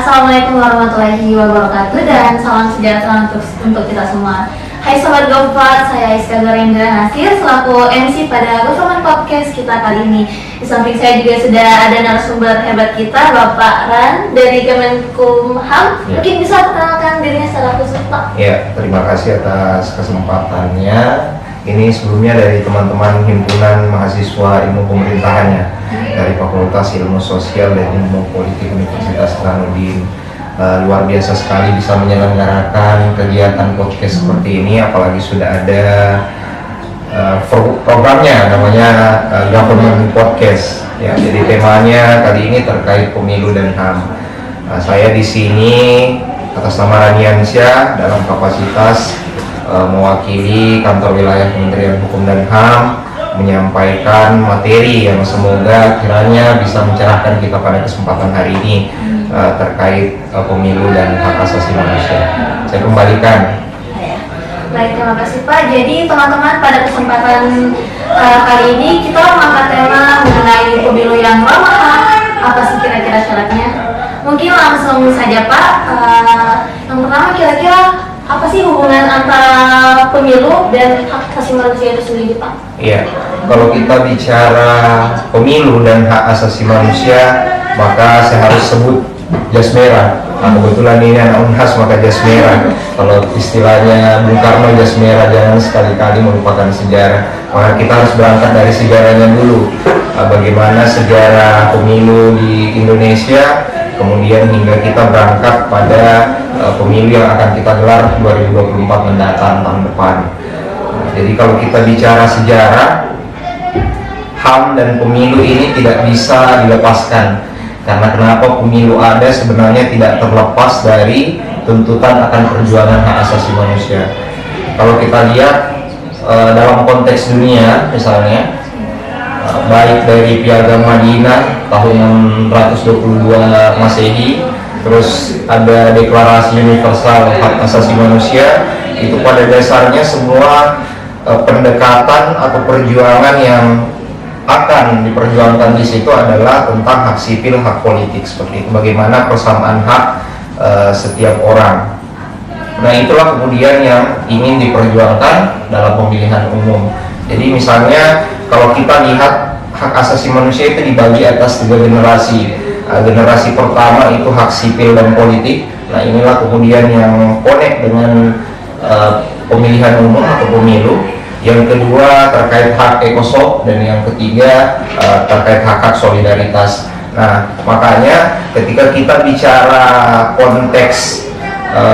Assalamualaikum warahmatullahi wabarakatuh dan salam sejahtera untuk kita semua. Hai Sobat Gofart, saya Iska Gorendra Nasir selaku MC pada Government Podcast kita kali ini. Di samping saya juga sudah ada narasumber hebat kita, Bapak Ran dari Kemenkumham. Mungkin bisa perkenalkan dirinya secara khusus, Pak. Ya, terima kasih atas kesempatannya. Ini sebelumnya dari teman-teman Himpunan Mahasiswa Ilmu Pemerintahannya dari Fakultas Ilmu Sosial dan Ilmu Politik Universitas Hasanuddin. Luar biasa sekali bisa menyelenggarakan kegiatan podcast seperti ini, apalagi sudah ada programnya namanya Government Podcast. Ya, jadi temanya kali ini terkait pemilu dan HAM. Saya di sini atas nama Raniansyah dalam kapasitas mewakili kantor wilayah Kementerian Hukum dan HAM menyampaikan materi yang semoga kiranya bisa mencerahkan kita pada kesempatan hari ini terkait pemilu dan hak asasi manusia. Saya kembalikan. Baik, terima kasih Pak. Jadi teman-teman, pada kesempatan kali ini kita mengangkat tema mengenai pemilu yang ramah HAM. Apa sih kira-kira syaratnya? Mungkin langsung saja Pak. Yang pertama, kira-kira apa sih hubungan antara pemilu dan hak asasi manusia itu sendiri, Pak? Iya, kalau kita bicara pemilu dan hak asasi manusia, maka saya harus sebut jas merah. Nah, kebetulan ini anak Unhas maka jas merah. Kalau istilahnya Bung Karno, jas merah, jangan sekali-kali melupakan sejarah. Maka kita harus berangkat dari sejarahnya dulu. Bagaimana sejarah pemilu di Indonesia, kemudian hingga kita berangkat pada pemilu yang akan kita gelar 2024 mendatang tahun depan. Jadi kalau kita bicara sejarah, HAM dan pemilu ini tidak bisa dilepaskan. Karena kenapa pemilu ada sebenarnya tidak terlepas dari tuntutan akan perjuangan hak asasi manusia. Kalau kita lihat dalam konteks dunia misalnya, baik dari Piagam Madinah tahun 622 Masehi, terus ada Deklarasi Universal Hak Asasi Manusia, itu pada dasarnya semua pendekatan atau perjuangan yang akan diperjuangkan di situ adalah tentang hak sipil, hak politik, seperti itu. Bagaimana persamaan hak setiap orang. Nah, itulah kemudian yang ingin diperjuangkan dalam pemilihan umum. Jadi misalnya kalau kita lihat hak asasi manusia itu dibagi atas 3 generasi. Generasi pertama itu hak sipil dan politik. Nah, inilah kemudian yang connect dengan pemilihan umum atau pemilu. Yang kedua terkait hak ekosop, dan yang ketiga terkait hak solidaritas. Nah, makanya ketika kita bicara konteks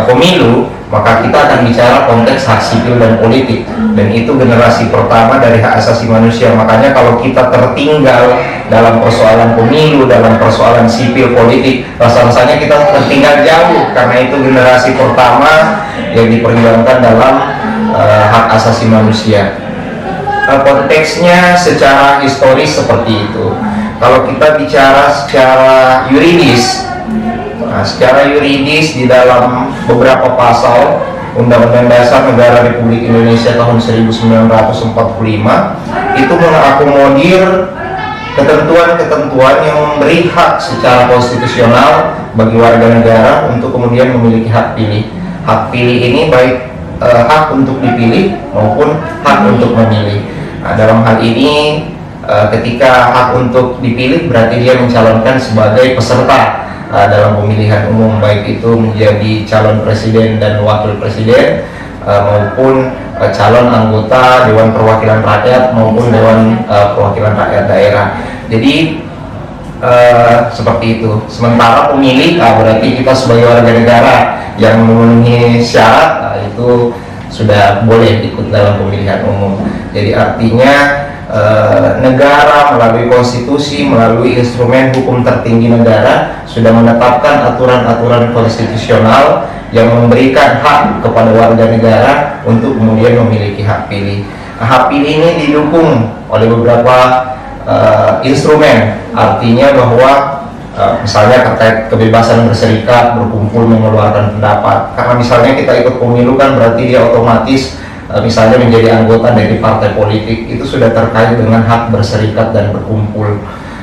pemilu, maka kita akan bicara konteks hak sipil dan politik, dan itu generasi pertama dari hak asasi manusia. Makanya kalau kita tertinggal dalam persoalan pemilu, dalam persoalan sipil politik, rasa-rasanya kita tertinggal jauh, karena itu generasi pertama yang diperjuangkan dalam hak asasi manusia. Konteksnya secara historis seperti itu. Kalau kita bicara secara yuridis, secara yuridis di dalam beberapa pasal Undang-Undang Dasar Negara Republik Indonesia tahun 1945 itu mengakomodir ketentuan-ketentuan yang memberi hak secara konstitusional bagi warga negara untuk kemudian memiliki hak pilih. Hak pilih ini baik hak untuk dipilih maupun hak untuk memilih. Nah, dalam hal ini ketika hak untuk dipilih berarti dia mencalonkan sebagai peserta dalam pemilihan umum, baik itu menjadi calon presiden dan wakil presiden maupun calon anggota Dewan Perwakilan Rakyat maupun Dewan Perwakilan Rakyat Daerah. Jadi seperti itu. Sementara pemilih berarti kita sebagai warga negara yang memenuhi syarat itu sudah boleh ikut dalam pemilihan umum. Jadi artinya negara melalui konstitusi, melalui instrumen hukum tertinggi negara sudah menetapkan aturan-aturan konstitusional yang memberikan hak kepada warga negara untuk kemudian memiliki hak pilih. Nah, hak pilih ini didukung oleh beberapa instrumen, artinya bahwa misalnya terkait kebebasan berserikat, berkumpul, mengeluarkan pendapat. Karena misalnya kita ikut pemilu kan berarti dia otomatis misalnya menjadi anggota dari partai politik, itu sudah terkait dengan hak berserikat dan berkumpul.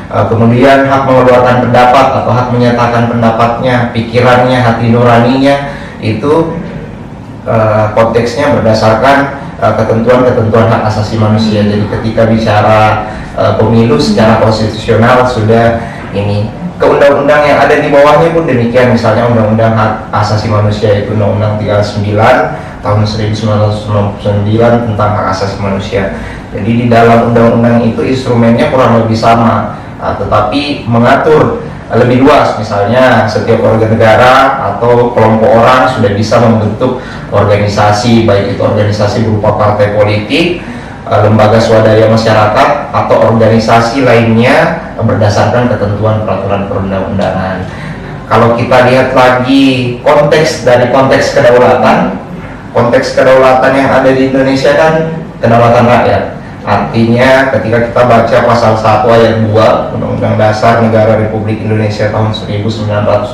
Kemudian hak mengeluarkan pendapat atau hak menyatakan pendapatnya, pikirannya, hati nuraninya, itu konteksnya berdasarkan ketentuan-ketentuan hak asasi manusia. Jadi ketika bicara pemilu secara konstitusional sudah ini, ke undang-undang yang ada di bawahnya pun demikian. Misalnya Undang-Undang Hak Asasi Manusia itu Undang-Undang 39 tahun 1999 tentang hak asasi manusia. Jadi di dalam undang-undang itu instrumennya kurang lebih sama, tetapi mengatur lebih luas. Misalnya setiap warga negara atau kelompok orang sudah bisa membentuk organisasi, baik itu organisasi berupa partai politik, lembaga swadaya masyarakat, atau organisasi lainnya berdasarkan ketentuan peraturan perundang-undangan. Kalau kita lihat lagi konteks kedaulatan yang ada di Indonesia kan kedaulatan rakyat. Artinya ketika kita baca pasal 1 ayat 2 Undang-Undang Dasar Negara Republik Indonesia tahun 1945,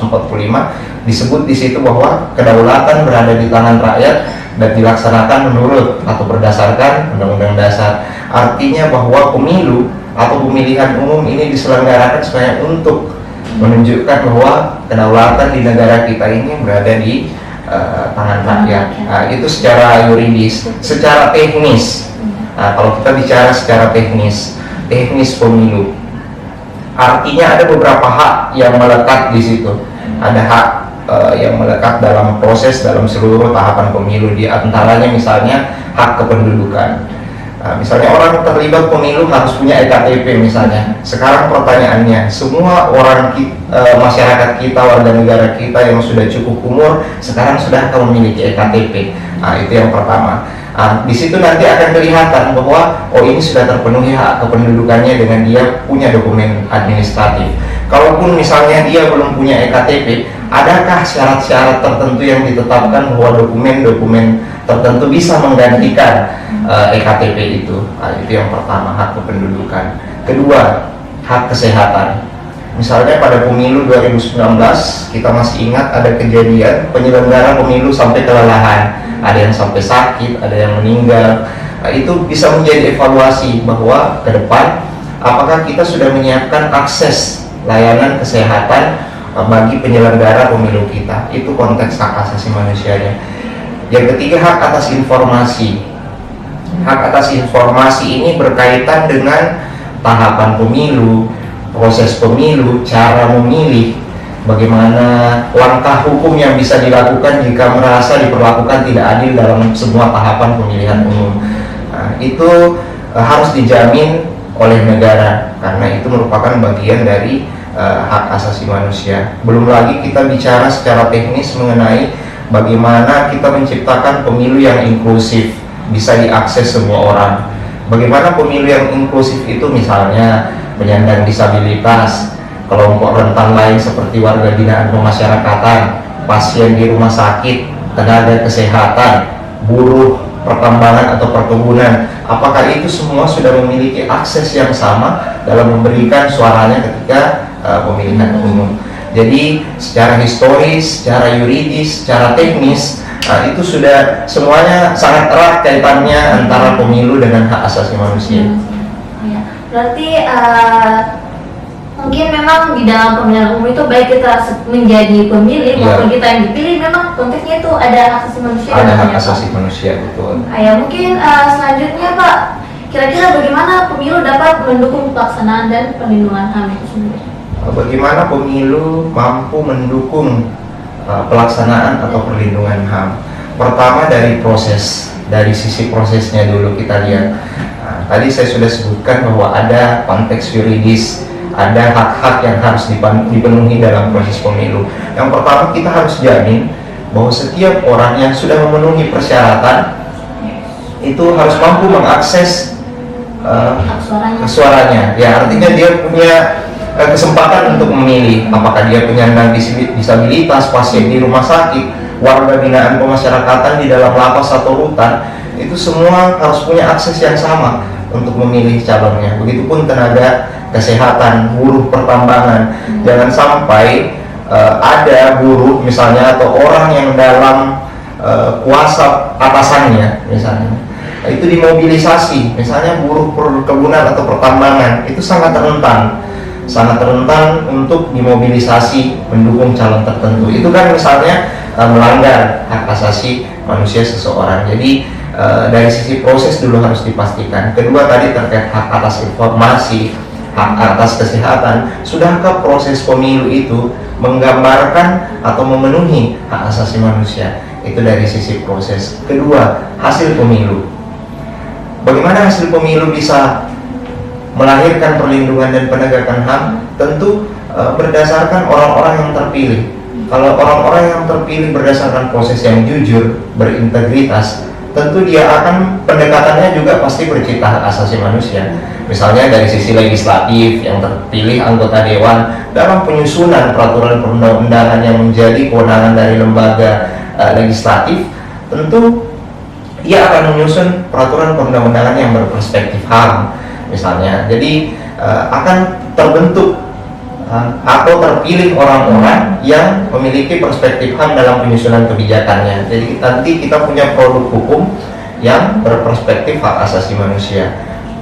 disebut di situ bahwa kedaulatan berada di tangan rakyat dan dilaksanakan menurut atau berdasarkan Undang-Undang Dasar. Artinya bahwa pemilu atau pemilihan umum ini diselenggarakan sebenarnya untuk menunjukkan bahwa kedaulatan di negara kita ini berada di tangan rakyat. Itu secara yuridis. Secara teknis, kalau kita bicara secara teknis pemilu, artinya ada beberapa hak yang melekat di situ. Ada hak yang melekat dalam proses, dalam seluruh tahapan pemilu. Di antaranya misalnya hak kependudukan. Misalnya orang terlibat pemilu harus punya EKTP misalnya. Sekarang pertanyaannya, semua orang masyarakat kita, warga negara kita yang sudah cukup umur sekarang sudah akan memiliki EKTP. Itu yang pertama. Di situ nanti akan kelihatan bahwa ini sudah terpenuhi hak kependudukannya dengan dia punya dokumen administratif. Kalaupun misalnya dia belum punya EKTP, adakah syarat-syarat tertentu yang ditetapkan bahwa dokumen-dokumen tertentu bisa menggantikan EKTP itu? Itu yang pertama, hak kependudukan. Kedua, hak kesehatan. Misalnya pada pemilu 2019 kita masih ingat ada kejadian penyelenggara pemilu sampai kelelahan, ada yang sampai sakit, ada yang meninggal. Itu bisa menjadi evaluasi bahwa ke depan apakah kita sudah menyiapkan akses layanan kesehatan bagi penyelenggara pemilu kita. Itu konteks hak asasi manusianya. Yang ketiga, hak atas informasi. Hak atas informasi ini berkaitan dengan tahapan pemilu, proses pemilu, cara memilih, bagaimana langkah hukum yang bisa dilakukan jika merasa diperlakukan tidak adil dalam semua tahapan pemilihan umum. Itu harus dijamin oleh negara karena itu merupakan bagian dari hak asasi manusia. Belum lagi kita bicara secara teknis mengenai bagaimana kita menciptakan pemilu yang inklusif, bisa diakses semua orang. Bagaimana pemilu yang inklusif itu, misalnya penyandang disabilitas, kelompok rentan lain seperti warga binaan pemasyarakatan, pasien di rumah sakit, tenaga kesehatan, buruh pertambangan atau perkebunan. Apakah itu semua sudah memiliki akses yang sama dalam memberikan suaranya ketika pemilihan umum? Jadi secara historis, secara yuridis, secara teknis, itu sudah semuanya sangat erat kaitannya antara pemilu dengan hak asasi manusia. Ya, berarti mungkin memang di dalam pemilihan umum itu baik kita menjadi pemilih maupun kita yang dipilih, memang konteksnya itu ada hak asasi manusia. Ada hak asasi manusia, betul. Ya, mungkin selanjutnya Pak, kira-kira bagaimana pemilu dapat mendukung pelaksanaan dan perlindungan HAM itu sendiri? Bagaimana pemilu mampu mendukung pelaksanaan atau perlindungan HAM? Pertama dari proses, dari sisi prosesnya dulu kita lihat. Tadi saya sudah sebutkan bahwa ada konteks yuridis, ada hak-hak yang harus dipenuhi dalam proses pemilu. Yang pertama, kita harus jamin bahwa setiap orang yang sudah memenuhi persyaratan itu harus mampu mengakses suaranya. Ya, artinya dia punya kesempatan untuk memilih, apakah dia penyandang disabilitas, pasien di rumah sakit, warga binaan pemasyarakatan di dalam lapas atau rutan, itu semua harus punya akses yang sama untuk memilih calonnya. Begitupun tenaga kesehatan, buruh pertambangan. Jangan sampai ada buruh misalnya atau orang yang dalam kuasa atasannya misalnya, itu dimobilisasi. Misalnya buruh perkebunan atau pertambangan itu sangat rentan sangat rentan untuk dimobilisasi mendukung calon tertentu. Itu kan misalnya melanggar hak asasi manusia seseorang. Jadi dari sisi proses dulu harus dipastikan. Kedua tadi terkait hak atas informasi, hak atas kesehatan, sudahkah proses pemilu itu menggambarkan atau memenuhi hak asasi manusia? Itu dari sisi proses. Kedua, hasil pemilu. Bagaimana hasil pemilu bisa melahirkan perlindungan dan penegakan HAM? Tentu berdasarkan orang-orang yang terpilih. Kalau orang-orang yang terpilih berdasarkan proses yang jujur, berintegritas, tentu dia akan pendekatannya juga pasti bercita hak asasi manusia. Misalnya dari sisi legislatif yang terpilih anggota dewan dalam penyusunan peraturan perundang-undangan yang menjadi kewenangan dari lembaga legislatif, tentu ia akan menyusun peraturan perundang-undangan yang berperspektif HAM misalnya. Jadi akan terbentuk atau terpilih orang-orang yang memiliki perspektif HAM dalam penyusunan kebijakannya. Jadi nanti kita punya produk hukum yang berperspektif hak asasi manusia.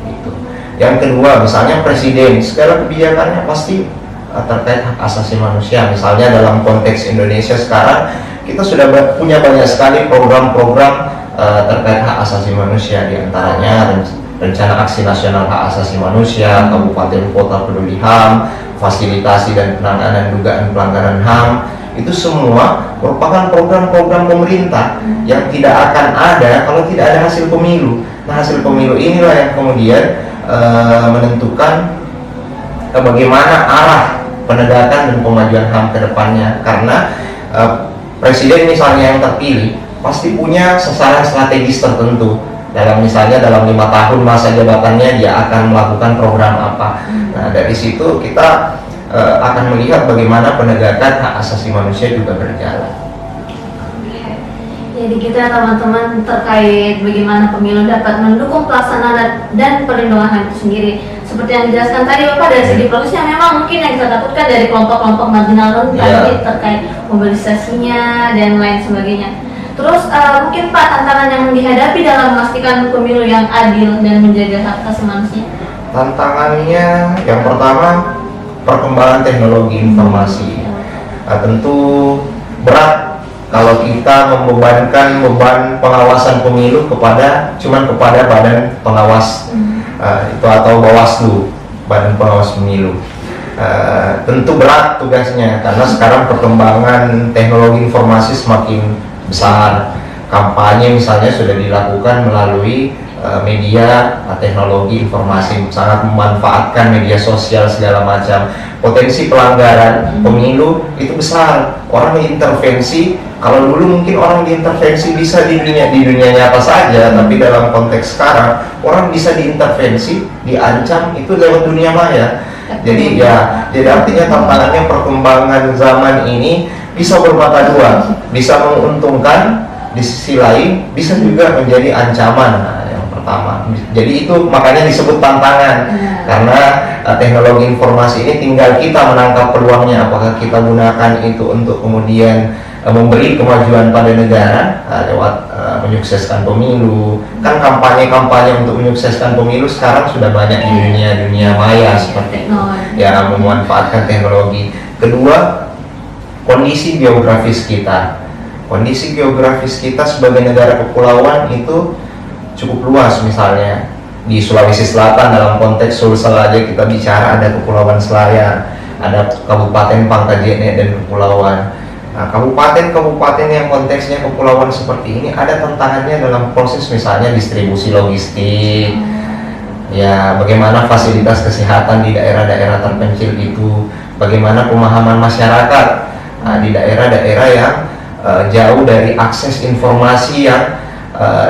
Gitu. Yang kedua, misalnya presiden, segala kebijakannya pasti terkait hak asasi manusia. Misalnya dalam konteks Indonesia sekarang, kita sudah punya banyak sekali program-program terkait hak asasi manusia, diantaranya Rencana Aksi Nasional Hak Asasi Manusia, Kabupaten Kota Peduli HAM, fasilitasi dan penanganan dugaan pelanggaran HAM. Itu semua merupakan program-program pemerintah yang tidak akan ada kalau tidak ada hasil pemilu. Nah, hasil pemilu inilah yang kemudian menentukan bagaimana arah penegakan dan pemajuan HAM ke depannya. Karena presiden misalnya yang terpilih pasti punya sasaran strategis tertentu. Misalnya dalam 5 tahun masa jabatannya dia akan melakukan program apa. Nah, dari situ kita akan melihat bagaimana penegakan hak asasi manusia juga berjalan. Jadi kita teman-teman terkait bagaimana pemilu dapat mendukung pelaksanaan dan perlindungan HAM itu sendiri. Seperti yang dijelaskan tadi Bapak, dari segi prosesnya memang mungkin yang kita takutkan dari kelompok-kelompok marginal tadi terkait mobilisasinya dan lain sebagainya. Terus mungkin Pak, tantangan yang dihadapi dalam memastikan pemilu yang adil dan menjaga hak asasi manusia? Tantangannya yang pertama, perkembangan teknologi informasi. Tentu berat kalau kita membebankan beban pengawasan pemilu kepada badan pengawas itu atau Bawaslu, badan pengawas pemilu. Tentu berat tugasnya karena sekarang perkembangan teknologi informasi semakin besar. Kampanye misalnya sudah dilakukan melalui media teknologi informasi, sangat memanfaatkan media sosial segala macam. Potensi pelanggaran pemilu itu besar. Orang diintervensi, kalau dulu mungkin orang diintervensi bisa di dunia nyata saja, tapi dalam konteks sekarang orang bisa diintervensi, diancam itu lewat dunia maya. Jadi artinya tantangannya perkembangan zaman ini bisa bermata dua, bisa menguntungkan, di sisi lain bisa juga menjadi ancaman. Nah, yang pertama, jadi itu makanya disebut tantangan, karena teknologi informasi ini tinggal kita menangkap peluangnya. Apakah kita gunakan itu untuk kemudian memberi kemajuan pada negara lewat menyukseskan pemilu. Kan kampanye-kampanye untuk menyukseskan pemilu sekarang sudah banyak di dunia maya seperti itu, ya, memanfaatkan teknologi. Kedua, kondisi geografis kita. Kondisi geografis kita sebagai negara kepulauan itu cukup luas. Misalnya di Sulawesi Selatan, dalam konteks Sulsel aja kita bicara, ada Kepulauan Selayar, ada Kabupaten Pangkajene dan Kepulauan. Nah, kabupaten-kabupaten yang konteksnya kepulauan seperti ini ada tantangannya dalam proses misalnya distribusi logistik, ya, bagaimana fasilitas kesehatan di daerah-daerah terpencil itu, bagaimana pemahaman masyarakat di daerah-daerah yang jauh dari akses informasi yang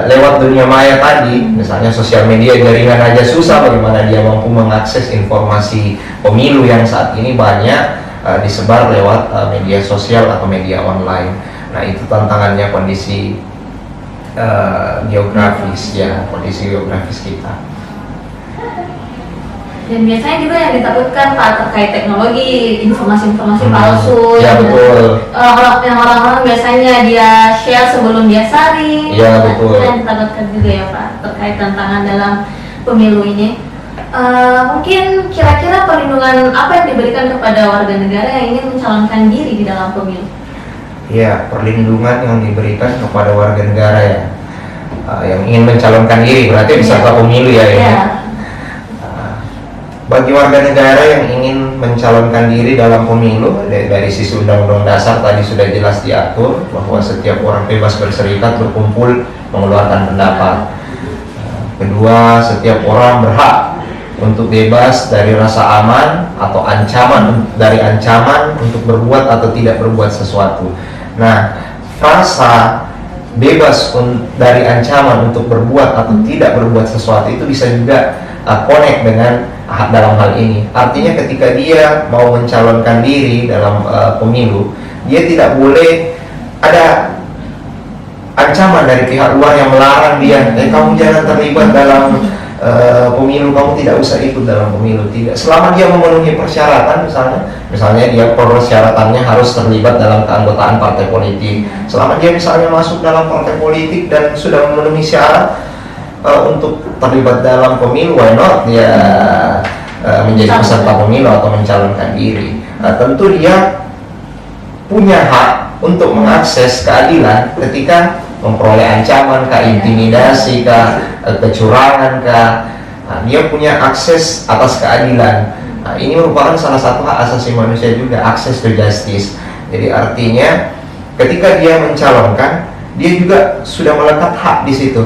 lewat dunia maya tadi, misalnya sosial media, jaringan aja susah, bagaimana dia mampu mengakses informasi pemilu yang saat ini banyak disebar lewat media sosial atau media online. Nah, itu tantangannya kondisi geografis, ya, kondisi geografis kita. Dan biasanya juga yang ditakutkan Pak terkait teknologi, informasi-informasi palsu, ya, betul. Orang-orang biasanya dia share sebelum dia saring. Ya, betul. Itu yang ditakutkan juga ya Pak terkait tantangan dalam pemilu ini. Mungkin kira-kira perlindungan apa yang diberikan kepada warga negara yang ingin mencalonkan diri di dalam pemilu? Ya, perlindungan yang diberikan kepada warga negara ya, yang ingin mencalonkan diri, berarti peserta pemilu ya ini. Bagi warga negara yang ingin mencalonkan diri dalam pemilu, dari sisi Undang-Undang Dasar tadi sudah jelas diatur bahwa setiap orang bebas berserikat, berkumpul, mengeluarkan pendapat. Kedua, setiap orang berhak untuk bebas dari rasa aman atau ancaman untuk berbuat atau tidak berbuat sesuatu. Nah, frasa bebas dari ancaman untuk berbuat atau tidak berbuat sesuatu itu bisa juga connect dengan dalam hal ini. Artinya ketika dia mau mencalonkan diri dalam pemilu, dia tidak boleh ada ancaman dari pihak luar yang melarang dia, kamu jangan terlibat dalam pemilu, kamu tidak usah ikut dalam pemilu. Tidak, selama dia memenuhi persyaratan, misalnya dia persyaratannya harus terlibat dalam keanggotaan partai politik. Selama dia misalnya masuk dalam partai politik dan sudah memenuhi syarat untuk terlibat dalam pemilu, why not dia menjadi peserta pemilu atau mencalonkan diri. Tentu dia punya hak untuk mengakses keadilan ketika memperoleh ancaman, intimidasi, kecurangan, dia punya akses atas keadilan. Ini merupakan salah satu hak asasi manusia juga, akses to justice. Jadi artinya ketika dia mencalonkan, dia juga sudah melekat hak di situ.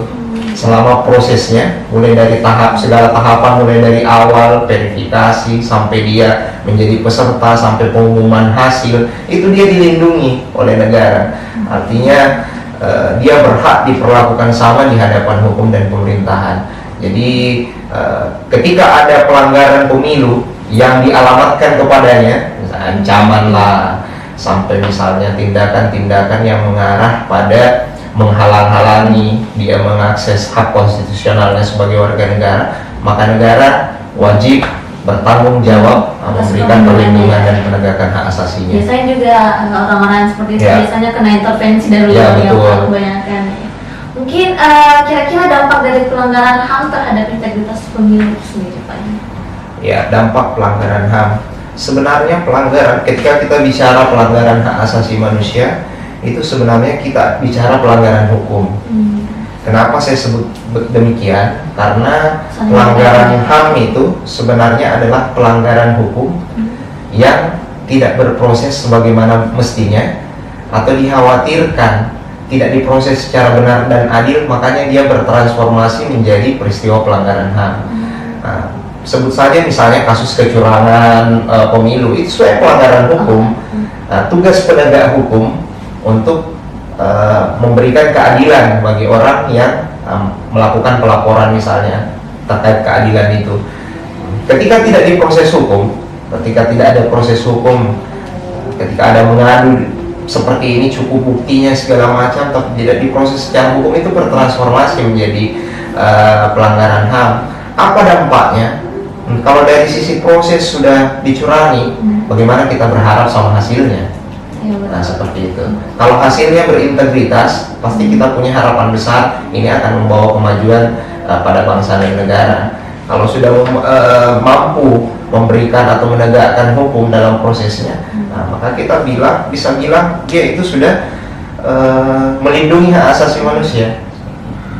Selama prosesnya, mulai dari segala tahapan, mulai dari awal verifikasi sampai dia menjadi peserta sampai pengumuman hasil, itu dia dilindungi oleh negara. Artinya dia berhak diperlakukan sama di hadapan hukum dan pemerintahan. Jadi ketika ada pelanggaran pemilu yang dialamatkan kepadanya, misalnya ancaman lah, sampai misalnya tindakan-tindakan yang mengarah pada menghalang-halangi dia mengakses hak konstitusionalnya sebagai warga negara, maka negara wajib bertanggung jawab memberikan perlindungan dan penegakan hak asasinya. Biasanya juga orang-orang seperti itu biasanya kena intervensi dari luar yang kebanyakan. Mungkin kira-kira dampak dari pelanggaran HAM terhadap integritas pemilu sendiri, Pak? Ya, dampak pelanggaran HAM. Sebenarnya pelanggaran, ketika kita bicara pelanggaran hak asasi manusia, itu sebenarnya kita bicara pelanggaran hukum. Kenapa saya sebut demikian? Karena pelanggaran HAM itu sebenarnya adalah pelanggaran hukum yang tidak berproses sebagaimana mestinya atau dikhawatirkan tidak diproses secara benar dan adil, makanya dia bertransformasi menjadi peristiwa pelanggaran HAM. Nah, sebut saja misalnya kasus kecurangan pemilu, itu sebenarnya pelanggaran hukum. Nah, tugas penegak hukum untuk memberikan keadilan bagi orang yang melakukan pelaporan misalnya terkait keadilan itu. Ketika tidak diproses hukum, ketika tidak ada proses hukum, ketika ada mengadu seperti ini cukup buktinya segala macam, tapi tidak diproses secara hukum, itu bertransformasi menjadi pelanggaran HAM. Apa dampaknya? Kalau dari sisi proses sudah dicurangi, bagaimana kita berharap sama hasilnya? Nah, seperti itu. Kalau hasilnya berintegritas, pasti kita punya harapan besar ini akan membawa kemajuan pada bangsa dan negara. Kalau sudah mampu memberikan atau menegakkan hukum dalam prosesnya, maka kita bisa bilang dia itu sudah melindungi hak asasi manusia.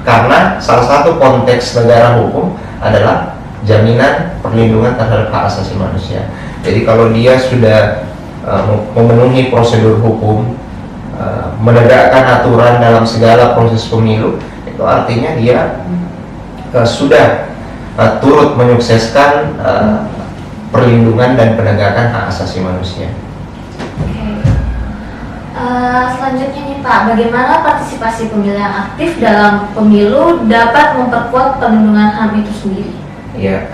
Karena salah satu konteks negara hukum adalah jaminan perlindungan terhadap hak asasi manusia. Jadi kalau dia sudah memenuhi prosedur hukum, menegakkan aturan dalam segala proses pemilu, itu artinya dia sudah turut menyukseskan perlindungan dan penegakan hak asasi manusia. Selanjutnya nih Pak, bagaimana partisipasi pemilih yang aktif dalam pemilu dapat memperkuat perlindungan HAM itu sendiri? Ya,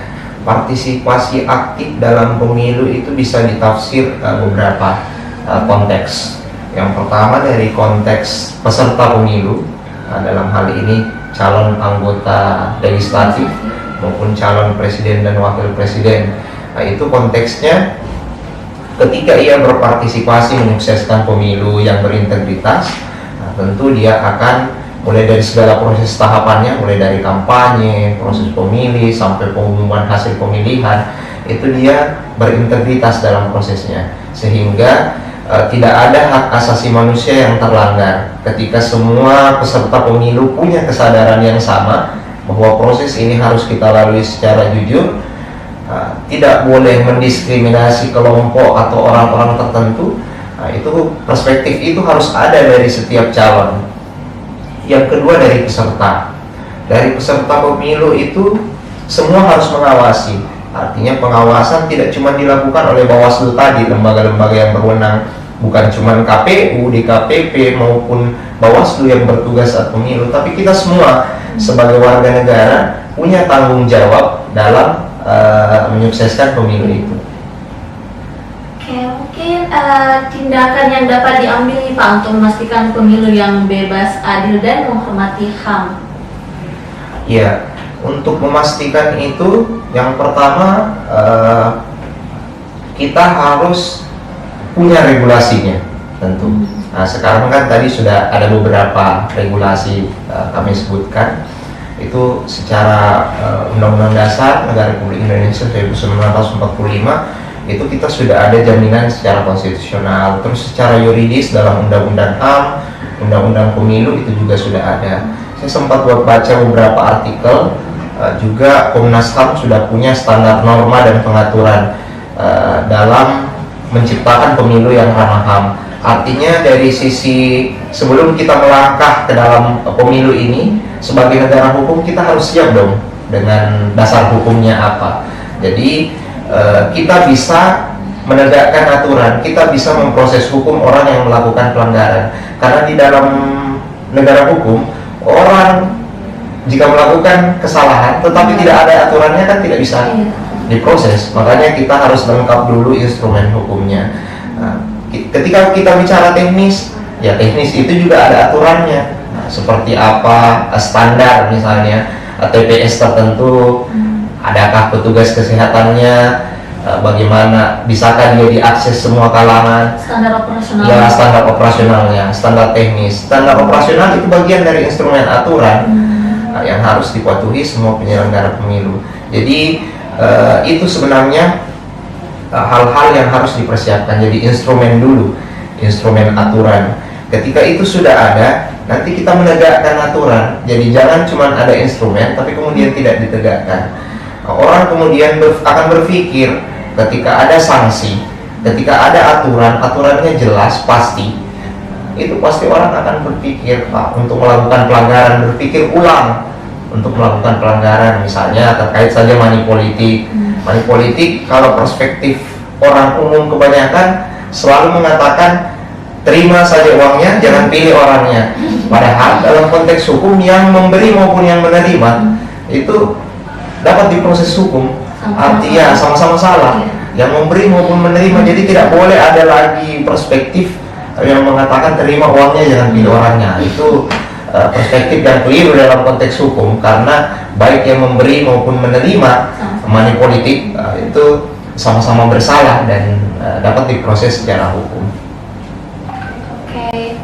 partisipasi aktif dalam pemilu itu bisa ditafsir beberapa konteks. Yang pertama dari konteks peserta pemilu, dalam hal ini calon anggota legislatif maupun calon presiden dan wakil presiden. Nah, itu konteksnya ketika ia berpartisipasi menyukseskan pemilu yang berintegritas, tentu dia akan mulai dari segala proses tahapannya, mulai dari kampanye, proses pemilih, sampai pengumuman hasil pemilihan, itu dia berintegritas dalam prosesnya, sehingga tidak ada hak asasi manusia yang terlanggar ketika semua peserta pemilu punya kesadaran yang sama bahwa proses ini harus kita lalui secara jujur. Tidak boleh mendiskriminasi kelompok atau orang-orang tertentu. Itu perspektif itu harus ada dari setiap calon. Yang kedua, dari peserta. Dari peserta pemilu itu semua harus mengawasi. Artinya pengawasan tidak cuma dilakukan oleh Bawaslu tadi, lembaga-lembaga yang berwenang, bukan cuma KPU, DKPP maupun Bawaslu yang bertugas saat pemilu, tapi kita semua sebagai warga negara punya tanggung jawab dalam menyukseskan pemilu itu. Oke, mungkin tindakan yang dapat diambil nih Pak untuk memastikan pemilu yang bebas, adil, dan menghormati HAM. Ya, untuk memastikan itu, yang pertama kita harus punya regulasinya tentu. Nah, sekarang kan tadi sudah ada beberapa regulasi kami sebutkan. Itu secara Undang-Undang Dasar Negara Republik Indonesia 1945 itu kita sudah ada jaminan secara konstitusional. Terus secara yuridis dalam Undang-Undang HAM, Undang-Undang Pemilu itu juga sudah ada. Saya sempat baca beberapa artikel, juga Komnas HAM sudah punya standar norma dan pengaturan dalam menciptakan pemilu yang ramah HAM. Artinya dari sisi sebelum kita melangkah ke dalam pemilu ini, sebagai negara hukum kita harus siap dong dengan dasar hukumnya apa. Jadi kita bisa menegakkan aturan, kita bisa memproses hukum orang yang melakukan pelanggaran. Karena di dalam negara hukum, orang jika melakukan kesalahan tetapi tidak ada aturannya kan tidak bisa diproses. Makanya kita harus lengkap dulu instrumen hukumnya. Ketika kita bicara teknis, ya teknis itu juga ada aturannya. Seperti apa standar misalnya TPS tertentu, adakah petugas kesehatannya, bagaimana bisakah dia diakses semua kalangan, Standar operasional. ya standar operasionalnya, standar teknis. Standar operasional itu bagian dari instrumen aturan yang harus dipatuhi semua penyelenggara pemilu. Jadi itu sebenarnya hal-hal yang harus dipersiapkan. Jadi instrumen dulu, instrumen aturan. Ketika itu sudah ada, nanti kita menegakkan aturan. Jadi jangan cuma ada instrumen tapi kemudian tidak ditegakkan. Orang kemudian akan berpikir ketika ada sanksi, ketika ada aturan, aturannya jelas pasti, itu pasti orang akan berpikir untuk melakukan pelanggaran, berpikir ulang untuk melakukan pelanggaran. Misalnya terkait saja money politik. Money politik, kalau perspektif orang umum kebanyakan selalu mengatakan terima saja uangnya, jangan pilih orangnya. Padahal dalam konteks hukum, yang memberi maupun yang menerima itu dapat diproses hukum. Artinya sama-sama salah, yang memberi maupun menerima. Jadi tidak boleh ada lagi perspektif yang mengatakan terima uangnya, jangan pilih orangnya. Itu perspektif yang keliru dalam konteks hukum, karena baik yang memberi maupun menerima money politik itu sama-sama bersalah dan dapat diproses secara hukum. Oke,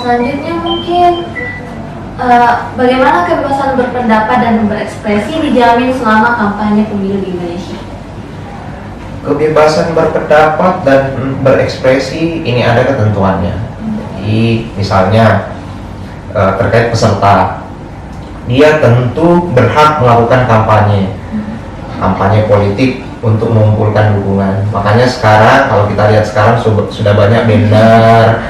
selanjutnya mungkin bagaimana kebebasan berpendapat dan berekspresi dijamin selama kampanye pemilu di Indonesia? Kebebasan berpendapat dan berekspresi ini ada ketentuannya. Jadi misalnya terkait peserta, dia tentu berhak melakukan kampanye politik untuk mengumpulkan dukungan. Makanya sekarang kalau kita lihat sekarang sudah banyak banner,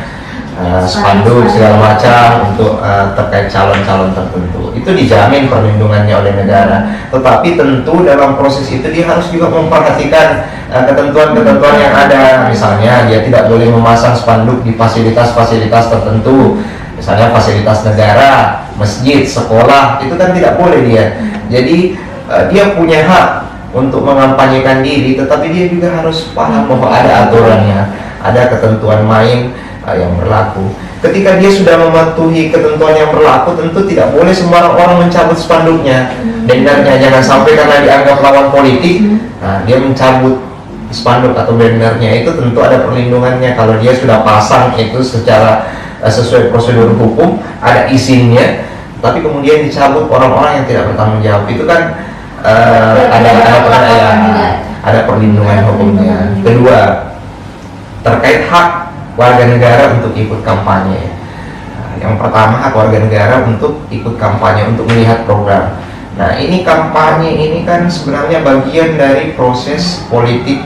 spanduk segala macam untuk terkait calon-calon tertentu. Itu dijamin perlindungannya oleh negara. Tetapi tentu dalam proses itu dia harus juga memperhatikan ketentuan-ketentuan yang ada. Misalnya dia tidak boleh memasang spanduk di fasilitas-fasilitas tertentu. Misalnya fasilitas negara, masjid, sekolah, itu kan tidak boleh dia. Jadi dia punya hak untuk mengampanyekan diri, tetapi dia juga harus paham bahwa ada aturannya, ada ketentuan main yang berlaku. Ketika dia sudah mematuhi ketentuan yang berlaku, tentu tidak boleh sembarang orang mencabut spanduknya, bannernya. Jangan sampai karena dianggap lawan politik, dia mencabut spanduk atau bannernya. Itu tentu ada perlindungannya kalau dia sudah pasang itu secara sesuai prosedur hukum, ada izinnya, tapi kemudian dicabut orang-orang yang tidak bertanggung jawab, itu kan ada perlindungan hukumnya. Kedua, terkait hak warga negara untuk ikut kampanye. Yang pertama, hak warga negara untuk ikut kampanye, untuk melihat program. Nah, ini kampanye ini kan sebenarnya bagian dari proses politik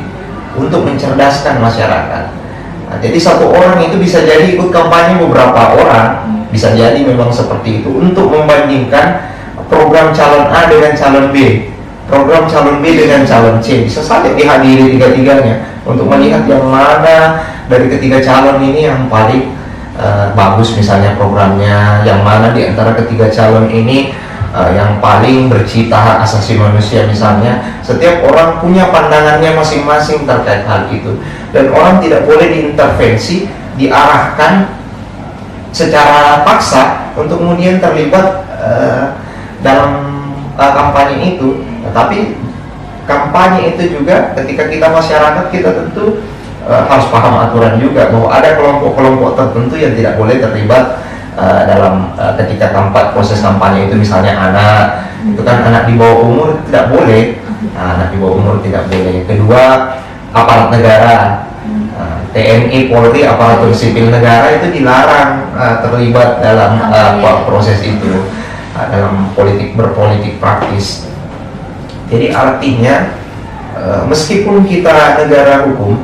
untuk mencerdaskan masyarakat. Nah, jadi satu orang itu bisa jadi ikut kampanye beberapa orang, bisa jadi memang seperti itu, untuk membandingkan program calon A dengan calon B, program calon B dengan calon C. Bisa saja dihadiri tiga-tiganya untuk melihat yang mana dari ketiga calon ini yang paling bagus misalnya programnya, yang mana di antara ketiga calon ini yang paling bercita hak asasi manusia misalnya. Setiap orang punya pandangannya masing-masing terkait hal itu, dan orang tidak boleh diintervensi, diarahkan secara paksa untuk kemudian terlibat dalam kampanye itu. Tapi kampanye itu juga ketika kita masyarakat, kita tentu harus paham aturan juga bahwa ada kelompok-kelompok tertentu yang tidak boleh terlibat dalam ketika proses kampanye itu. Misalnya anak, itu kan anak di bawah umur tidak boleh, anak di bawah umur tidak boleh. Kedua, aparat negara, TNI, Polri, aparatur sipil negara itu dilarang terlibat dalam proses itu, dalam berpolitik praktis. Jadi artinya meskipun kita negara hukum,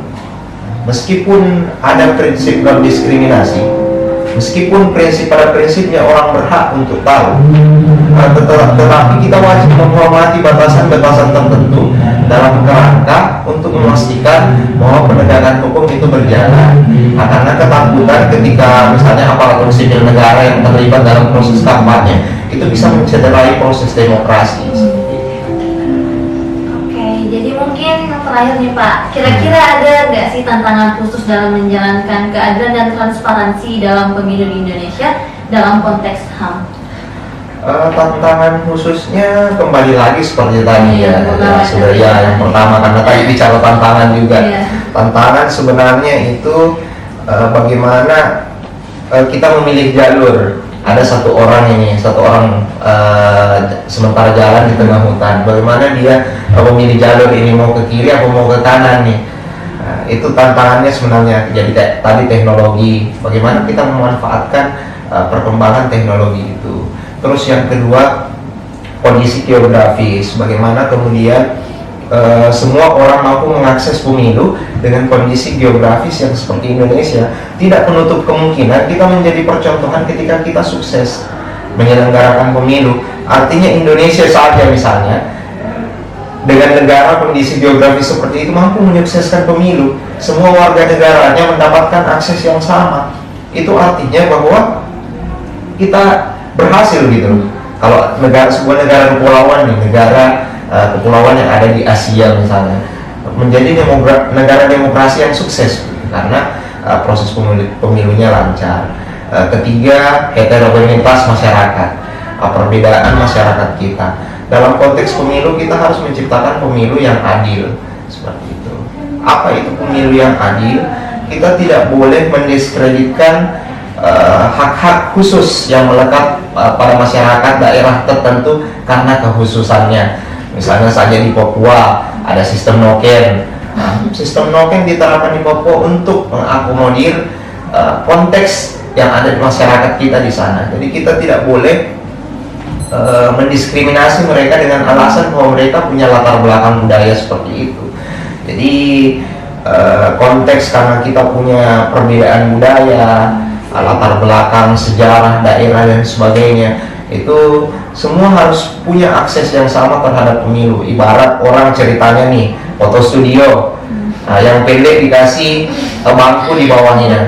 meskipun ada prinsip non diskriminasi, meskipun pada prinsipnya orang berhak untuk tahu, tetapi kita wajib menghormati batasan-batasan tertentu dalam kerangka untuk memastikan bahwa penegakan hukum itu berjalan. Karena ketakutan ketika misalnya aparatur sipil negara yang terlibat dalam proses kampanye itu bisa mencederai proses demokrasi. Jadi mungkin yang terakhir nih Pak, kira-kira ada nggak sih tantangan khusus dalam menjalankan keadilan dan transparansi dalam pemilu di Indonesia dalam konteks HAM? Tantangan khususnya kembali lagi seperti tadi sebenarnya yang pertama, karena tadi bicara tantangan juga. Tantangan sebenarnya itu bagaimana kita memilih jalur. Ada satu orang sementara jalan di tengah hutan, bagaimana dia memilih jalur ini, mau ke kiri atau mau ke kanan nih. Itu tantangannya sebenarnya. Jadi tadi teknologi, bagaimana kita memanfaatkan perkembangan teknologi itu. Terus yang kedua, kondisi geografis, bagaimana kemudian semua orang mampu mengakses pemilu dengan kondisi geografis yang seperti Indonesia. Tidak menutup kemungkinan kita menjadi percontohan ketika kita sukses menyelenggarakan pemilu. Artinya Indonesia saja misalnya dengan negara kondisi geografis seperti itu mampu menyukseskan pemilu, semua warga negaranya mendapatkan akses yang sama. Itu artinya bahwa kita berhasil gitu. Kalau sebuah negara kepulauan nih, kepulauan yang ada di Asia misalnya, menjadi negara demokrasi yang sukses karena proses pemilunya lancar. Ketiga, heterogenitas masyarakat, perbedaan masyarakat kita. Dalam konteks pemilu kita harus menciptakan pemilu yang adil, seperti itu. Apa itu pemilu yang adil? Kita tidak boleh mendiskreditkan hak-hak khusus yang melekat pada masyarakat daerah tertentu karena kekhususannya. Misalnya saja di Papua ada sistem noken. Sistem noken diterapkan di Papua untuk mengakomodir konteks yang ada di masyarakat kita di sana. Jadi kita tidak boleh mendiskriminasi mereka dengan alasan bahwa mereka punya latar belakang budaya seperti itu. Jadi konteks karena kita punya perbedaan budaya, latar belakang, sejarah, daerah dan sebagainya, itu semua harus punya akses yang sama terhadap pemilu. Ibarat orang ceritanya nih, foto studio, yang pendek dikasih bangku di bawahnya,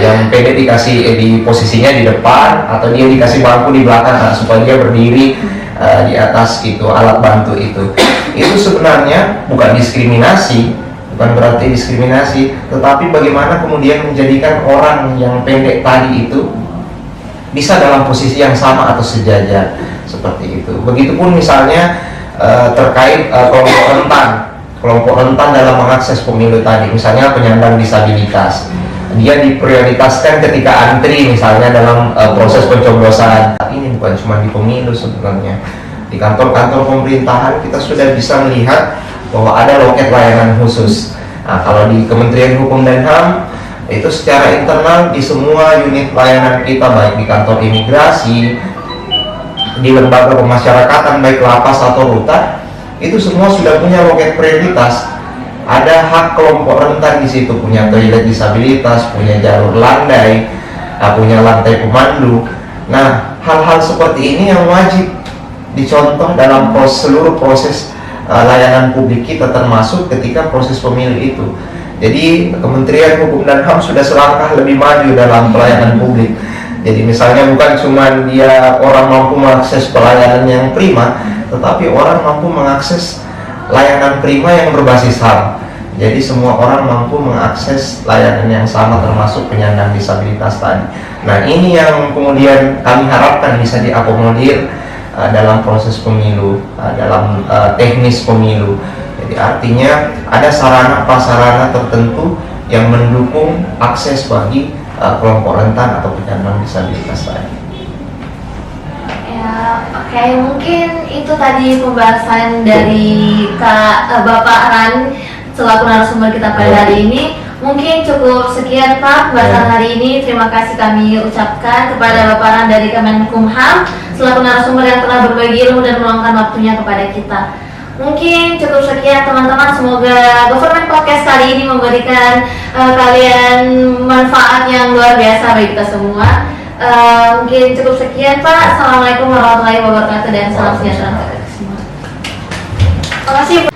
yang pendek dikasih di posisinya di depan, atau dia dikasih bangku di belakang supaya dia berdiri di atas itu alat bantu itu. Itu sebenarnya bukan diskriminasi, bukan berarti diskriminasi, tetapi bagaimana kemudian menjadikan orang yang pendek tadi itu bisa dalam posisi yang sama atau sejajar, seperti itu. Begitupun misalnya terkait kelompok rentan dalam mengakses pemilu tadi, misalnya penyandang disabilitas. dia diprioritaskan ketika antri misalnya dalam proses pencoblosan. Ini bukan cuma di pemilu sebenarnya, di kantor-kantor pemerintahan kita sudah bisa melihat bahwa ada loket layanan khusus. Nah, kalau di Kementerian Hukum dan HAM itu secara internal di semua unit layanan kita, baik di kantor imigrasi, di lembaga pemasyarakatan baik lapas atau rutan, itu semua sudah punya loket prioritas. Ada hak kelompok rentan di situ, punya toilet disabilitas, punya jalur landai, punya lantai pemandu. Nah, hal-hal seperti ini yang wajib dicontoh dalam seluruh proses layanan publik kita, termasuk ketika proses pemilu itu. Jadi Kementerian Hukum dan HAM sudah selangkah lebih maju dalam pelayanan publik. Jadi misalnya bukan cuma dia orang mampu mengakses pelayanan yang prima, tetapi orang mampu mengakses layanan prima yang berbasis HAM. Jadi semua orang mampu mengakses layanan yang sama, termasuk penyandang disabilitas tadi. Nah, ini yang kemudian kami harapkan bisa diakomodir dalam proses pemilu, dalam teknis pemilu. Jadi artinya ada sarana prasarana tertentu yang mendukung akses bagi kelompok rentan atau penyandang disabilitas tadi. Oke, mungkin itu tadi pembahasan dari Bapak Ran selaku narasumber kita pada hari ini. Mungkin cukup sekian Pak pembahasan hari ini. Terima kasih kami ucapkan kepada Bapak Ran dari Kemenkumham selaku narasumber yang telah berbagi ilmu dan meluangkan waktunya kepada kita. Mungkin cukup sekian teman-teman. Semoga Government Podcast kali ini memberikan kalian manfaat yang luar biasa bagi kita semua. Mungkin cukup sekian Pak. Assalamualaikum warahmatullahi wabarakatuh dan salam sejahtera untuk kita semua. Terima kasih.